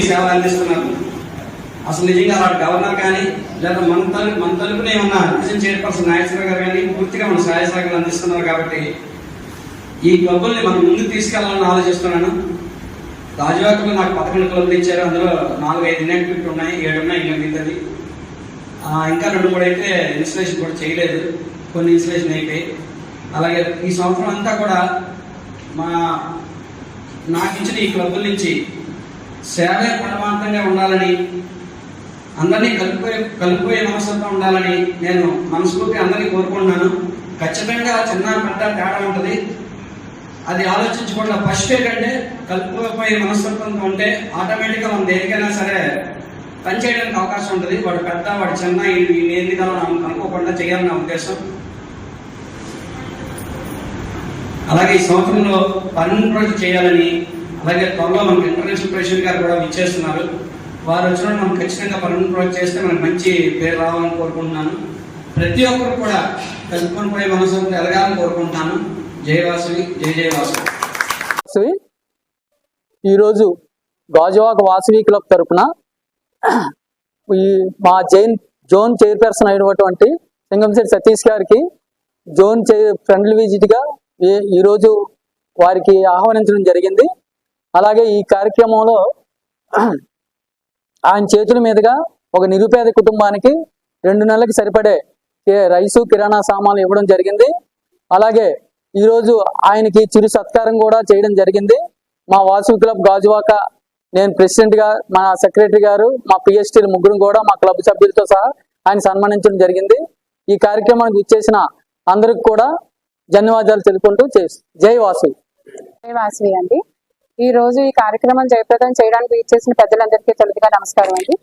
సేవలు అందిస్తున్నారు. అసలు నిజంగా వాడు గవర్నర్ కానీ లేదా మన తరపున ఏమన్నా డివిజన్ చైర్పర్సన్ నాగేశ్వర గారు కానీ పూర్తిగా మన సహాయ సహకారాలు అందిస్తున్నారు. కాబట్టి ఈ క్లబ్బుల్ని మనం ముందుకు తీసుకెళ్లాలని ఆలోచిస్తున్నాను. గాజువాకలో నాకు 11 క్లబ్లు ఇచ్చారు. అందులో 4-5 ఇన్యాక్టివిటీ ఉన్నాయి, 7 ఉన్నాయి ఇంకా మిగతాది. ఇంకా 2-3 అయితే ఇన్స్టలేషన్ కూడా చేయలేదు, కొన్ని ఇన్స్టలేషన్ అయిపోయి. అలాగే ఈ సంవత్సరం అంతా కూడా నాకు ఇచ్చిన ఈ క్లబ్బుల నుంచి సేవే పరమాంతంగా ఉండాలని, అందరినీ కలిపిపోయే మనస్తత్వం ఉండాలని నేను మనస్ఫూర్తిగా అందరినీ కోరుకుంటున్నాను. ఖచ్చితంగా చిన్న పెద్ద తేడా ఉంటుంది, అది ఆలోచించకుండా ఫస్ట్ ఏంటంటే కలిపిపోయే మనస్తత్వంతో ఉంటే ఆటోమేటిక్గా మనం దేనికైనా సరే పనిచేయడానికి అవకాశం ఉంటుంది. వాడు పెద్ద వాడు చిన్న ఏం విధానం అనుకోకుండా చేయాలని నా ఉద్దేశం. అలాగే ఈ సంవత్సరంలో పర్మనెంట్ ప్రాజెక్ట్ చేయాలని, అలాగే త్వరలో మనకు ఇంటర్నేషనల్ ప్రెసిడెంట్ గారు కూడా ఇచ్చేస్తున్నారు. వారు వచ్చిన మనం ఖచ్చితంగా పర్మనెంట్ ప్రాజెక్ట్ చేస్తే మనకు మంచి పేరు రావాలని కోరుకుంటున్నాను. ప్రతి ఒక్కరు కూడా కలుపుకొని పోయే మనసు ఎదగాలని కోరుకుంటున్నాను. జై వాసవి, జై జై వాసవి. ఈరోజు గాజువాక వాసవి క్లబ్ తరఫున మా జోన్ చైర్పర్సన్ అయినటువంటి సింగంశెట్టి సతీష్ గారికి జోన్ ఫ్రెండ్లీ విజిట్గా ఈరోజు వారికి ఆహ్వానించడం జరిగింది. అలాగే ఈ కార్యక్రమంలో ఆయన చేతుల మీదుగా ఒక నిరుపేద కుటుంబానికి 2 నెలలకు సరిపడే రైసు కిరాణా సామాన్లు ఇవ్వడం జరిగింది. అలాగే ఈరోజు ఆయనకి చిరు సత్కారం కూడా చేయడం జరిగింది. మా వాసవి క్లబ్ గాజువాక, నేను ప్రెసిడెంట్గా, మా సెక్రటరీ గారు, మా పిఎస్టీలు ముగ్గురు కూడా మా క్లబ్ సభ్యులతో సహా ఆయన సన్మానించడం జరిగింది. ఈ కార్యక్రమానికి ఇచ్చేసిన అందరికి కూడా ధన్యవాదాలు తెలుపుకుంటూ జై వాసవి. జై వాసవి అండి. ఈ రోజు ఈ కార్యక్రమం జయప్రదం చేయడానికి ఇచ్చేసిన పెద్దలందరికీ తొలుతగా నమస్కారం అండి.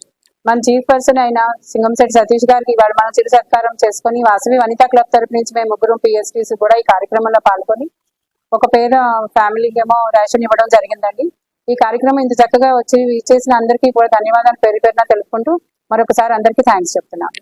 మన చీఫ్ పర్సన్ అయిన సింగంశెట్టి సతీష్ గారికి ఇవాళ మనం చిరు సత్కారం చేసుకుని వాసవి వనితా క్లబ్ తరపు నుంచి మేము ముగ్గురు పిఎస్టీస్ కూడా ఈ కార్యక్రమంలో పాల్గొని ఒక పేద ఫ్యామిలీకి ఏమో రేషన్ ఇవ్వడం జరిగిందండి. ఈ కార్యక్రమం ఇంత చక్కగా వచ్చి ఇచ్చేసిన అందరికీ కూడా ధన్యవాదాలు పేరు పేరున తెలుపుకుంటూ మరొకసారి అందరికీ థ్యాంక్స్ చెప్తున్నాను.